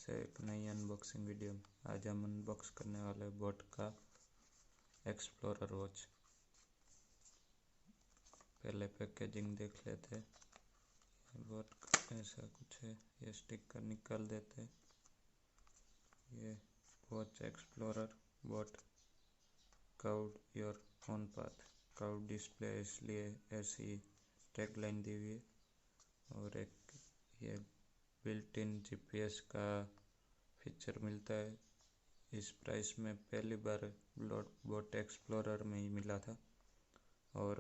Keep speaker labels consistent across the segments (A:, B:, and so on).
A: से एक नई अनबॉक्सिंग वीडियो में। आज हम अनबॉक्स करने वाले बोट का एक्सप्लोरर वॉच। पहले पैकेजिंग देख लेते हैं। बोट का ऐसा कुछ है, ये स्टिकर निकाल देते हैं। ये watch explorer boat curved your own path, curved display, इसलिए ऐसी टैगलाइन दी हुई है। और एक ये बिल्ट इन जीपीएस का फीचर मिलता है। इस प्राइस में पहली बार बोट एक्सप्लोरर में ही मिला था। और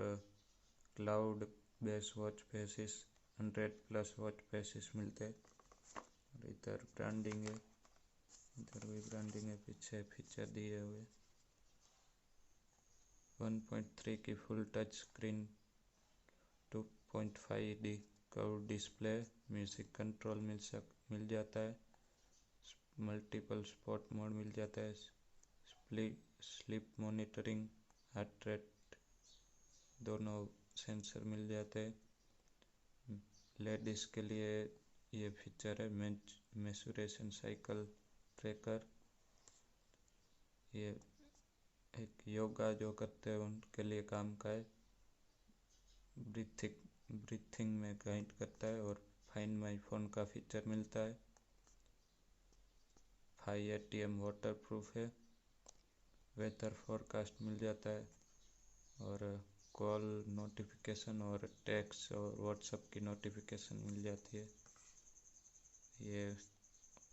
A: cloud base watch faces 100+ watch faces मिलते हैं। और इधर ब्रांडिंग है, इधर भी ब्रांडिंग है, पीछे फीचर दिए हुए। 1.3 की full touch screen, 2.5D curve display, music control मिल जाता है, मल्टीपल स्पॉट मोड मिल जाता है, स्लीप मॉनिटरिंग, हार्ट रेट दोनों सेंसर मिल जाते हैं। लेडीज के लिए ये फीचर है मेंस्ट्रुएशन साइकिल ट्रैकर। ये एक योगा जो करते हैं उनके लिए काम का है। ब्रीथिंग में गाइड करता है। और फाइंड माई फोन का फीचर मिलता है। 5 ATM वाटर प्रूफ है। वेदर फोरकास्ट मिल जाता है। और कॉल नोटिफिकेशन और टेक्स्ट और व्हाट्सएप की नोटिफिकेशन मिल जाती है। ये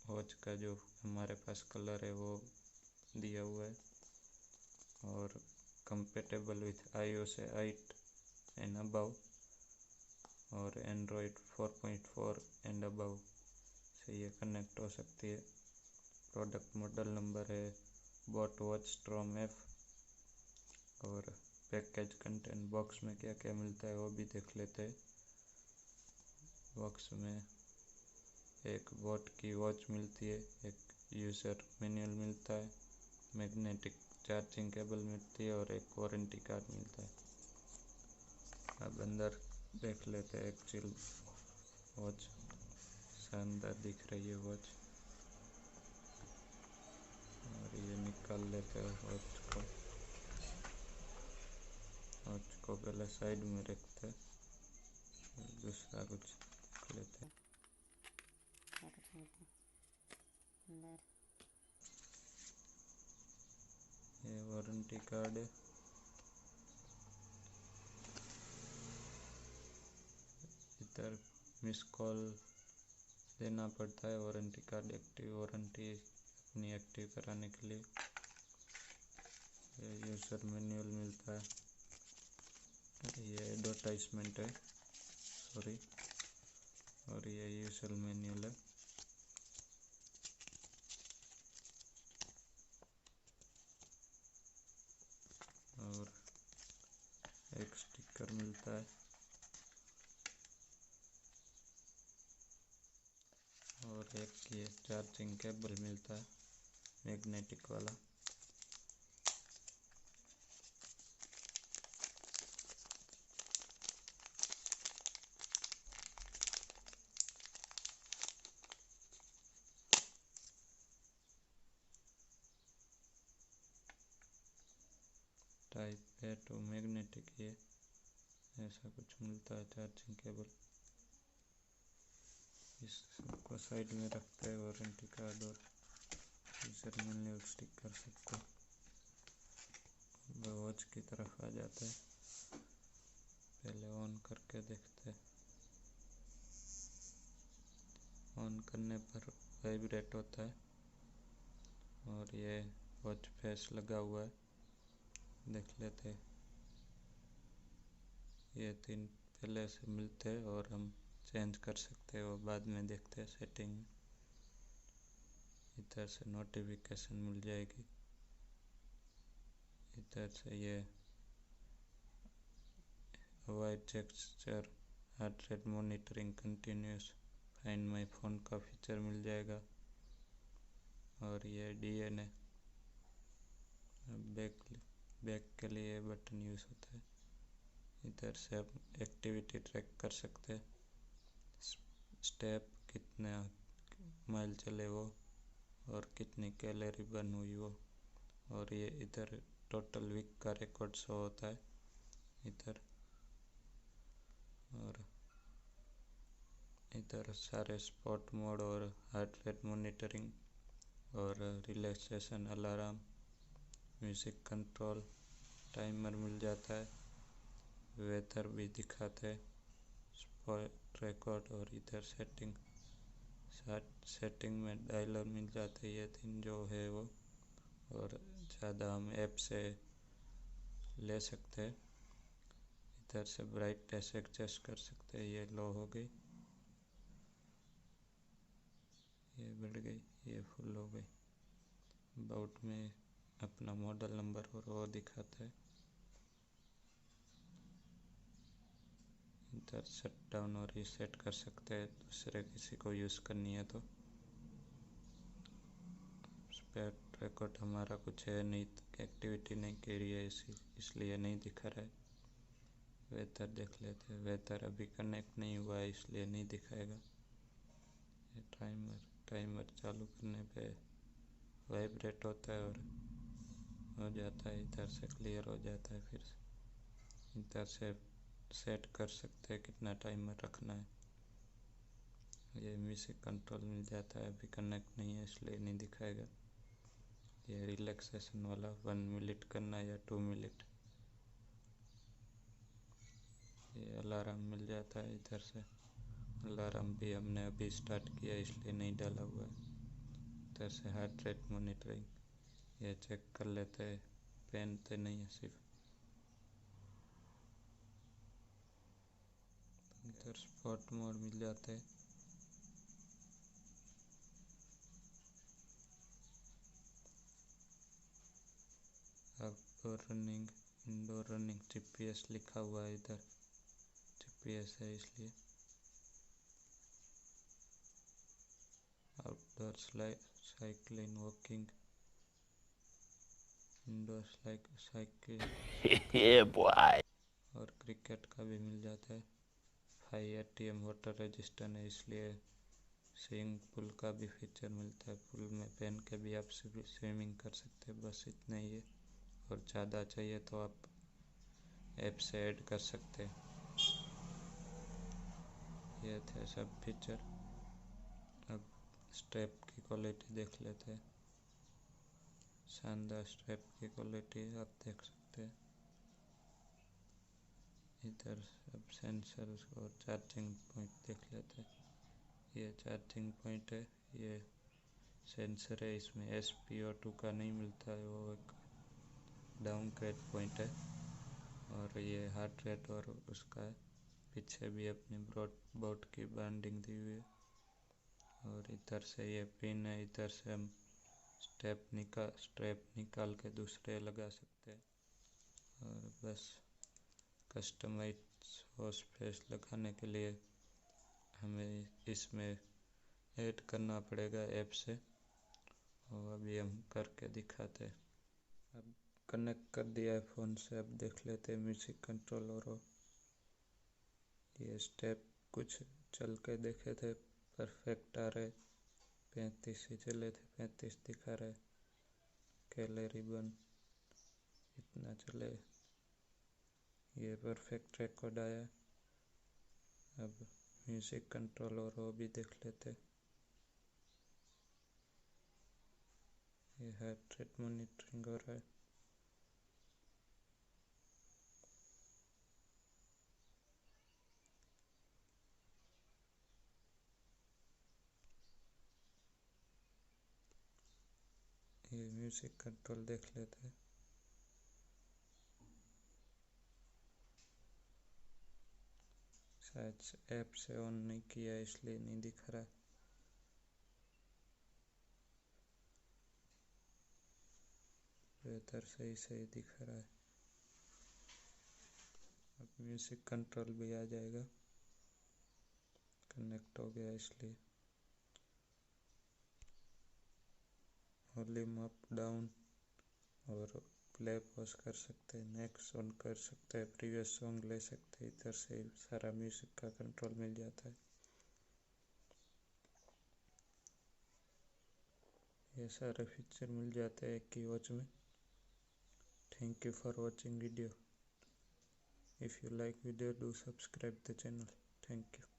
A: वॉच का जो हमारे पास कलर है वो दिया हुआ है। और compatible with iOS 8 and above और एंड्रॉयड 4.4 एंड अबव से ये कनेक्ट हो सकती है। प्रोडक्ट मॉडल नंबर है बोट वॉच स्ट्रॉम F। और पैकेज कंटेंट बॉक्स में क्या क्या मिलता है वो भी देख लेते हैं। बॉक्स में एक बोट की वॉच मिलती है, एक यूज़र मैनुअल मिलता है, मैग्नेटिक चार्जिंग केबल मिलती है और एक वारंटी कार्ड मिलता है। अब अंदर देख लेते हैं। एक्चुअल वॉच शानदार दिख रही है वॉच। और ये निकाल लेते हैं वॉच को पहले साइड में रखते हैं, दूसरा कुछ देख लेते हैं। ये वारंटी कार्ड है। इधर मिस कॉल देना पड़ता है वारंटी कार्ड वारंटी अपनी एक्टिव कराने के लिए। ये यूज़र मैनुअल मिलता है। ये एडवर्टाइजमेंट है, सॉरी। और ये यूज़र मैनुअल है। और एक स्टिकर मिलता है। और एक ये चार्जिंग केबल मिलता है, मैग्नेटिक वाला। टाइप A टू मैग्नेटिक, ये ऐसा कुछ मिलता है चार्जिंग केबल। इसको साइड में रखते हैं वारंटी कार्ड और यूज़र मैनुअल स्टिकर सबको। वॉच की तरफ आ जाता है। पहले ऑन करके देखते हैं। ऑन करने पर वाइब्रेट होता है। और ये वॉच फेस लगा हुआ है, देख लेते हैं। ये 3 पहले से मिलते हैं और हम चेंज कर सकते हैं, वो बाद में देखते हैं सेटिंग। इधर से नोटिफिकेशन मिल जाएगी। इधर से ये white gesture, heart rate monitoring, continuous, find my phone का फीचर मिल जाएगा। और ये DNA बैक के लिए बटन यूज़ होता है। इधर से आप एक्टिविटी ट्रैक कर सकते हैं, स्टेप कितने माइल चले वो, और कितनी कैलोरी बर्न हुई वो। और ये इधर टोटल वीक का रिकॉर्ड शो होता है इधर। और इधर सारे स्पॉट मोड और हार्ट रेट मॉनिटरिंग और relaxation alarm, music control, timer मिल जाता है, वेदर भी दिखाते हैं, स्पॉट रिकॉर्ड। और इधर सेटिंग में डायलर मिल जाते हैं, ये तीन जो है वो। और ज़्यादा हम ऐप से ले सकते हैं। इधर से ब्राइटनेस एडजस्ट कर सकते हैं, ये लो हो गई, ये बढ़ गई, ये फुल हो गई। अबाउट में अपना मॉडल नंबर और वो दिखाता है। इधर शट डाउन और रीसेट कर सकते हैं दूसरे किसी को यूज़ करनी है तो। स्पॉट रिकॉर्ड हमारा कुछ है नहीं, एक्टिविटी नहीं करी है इसलिए नहीं दिखा रहा है। वेदर देख लेते हैं, वेदर अभी कनेक्ट नहीं हुआ है इसलिए नहीं दिखाएगा। टाइमर चालू करने पे वाइब्रेट होता है और हो जाता है, इधर से क्लियर हो जाता है। फिर इधर से सेट कर सकते हैं कितना टाइमर रखना है। ये म्यूजिक कंट्रोल मिल जाता है, अभी कनेक्ट नहीं है इसलिए नहीं दिखाएगा। ये रिलैक्सेशन वाला 1 मिनट करना या 2 मिनट। ये अलार्म मिल जाता है इधर से, अलार्म भी हमने अभी स्टार्ट किया इसलिए नहीं डाला हुआ है। इधर से हार्ट रेट मॉनिटरिंग, ये चेक कर लेते हैं, पहनते नहीं है सिर्फ। इधर स्पॉट मोड मिल जाते हैं। Outdoor running, indoor running, GPS लिखा हुआ है इधर, जीपीएस है इसलिए। Outdoor cycling, walking, indoor cycle और क्रिकेट का भी मिल जाता है। 5 ATM वाटर रेजिस्टेंट है इसलिए स्विमिंग पूल का भी फीचर मिलता है। पूल में पहन के भी आप स्विमिंग कर सकते हैं, बस इतना ही है। और ज़्यादा चाहिए तो आप ऐप से ऐड कर सकते हैं। ये थे सब फीचर। अब स्टेप की क्वालिटी देख लेते हैं। शानदार स्टेप की क्वालिटी आप देख सकते हैं। इधर सब सेंसर और चार्जिंग पॉइंट देख लेते हैं। ये चार्जिंग पॉइंट है, ये सेंसर है, इसमें SpO2 का नहीं मिलता है, वो एक डाउनग्रेड पॉइंट है। और ये हार्ट रेट और उसका है। पीछे भी अपनी बोट की ब्रांडिंग दी हुई है। और इधर से ये पिन है, इधर से हम स्ट्रैप निकाल के दूसरे लगा सकते हैं। और बस कस्टमाइज हॉर्स फेस लगाने के लिए हमें इसमें ऐड करना पड़ेगा ऐप से, और अभी हम करके दिखाते हैं। अब कनेक्ट कर दिया है फ़ोन से, अब देख लेते हैं म्यूज़िक कंट्रोल। और ये स्टेप कुछ चल के देखे थे, परफेक्ट आ रहे, 35 ही चले थे, 35 दिखा रहे। कैलोरी बर्न इतना चले, ये परफेक्ट रिकॉर्ड आया। अब म्यूज़िक कंट्रोल और वो भी देख लेते। ये हार्ट रेट मॉनिटरिंग हो रहा है। ये म्यूज़िक कंट्रोल देख लेते हैं। शायद ऐप से ऑन नहीं किया इसलिए नहीं दिख रहा है। बेहतर सही दिख रहा है। अब म्यूज़िक कंट्रोल भी आ जाएगा, कनेक्ट हो गया इसलिए। वॉल्यूम अप डाउन और प्ले पॉज कर सकते हैं, नेक्स्ट ऑन कर सकते हैं, प्रीवियस सॉन्ग ले सकते हैं। इधर से सारा म्यूज़िक का कंट्रोल मिल जाता है। ये सारे फीचर मिल जाते हैं एक की वॉच में। Thank you for watching video. If you like video, do subscribe the channel. Thank you.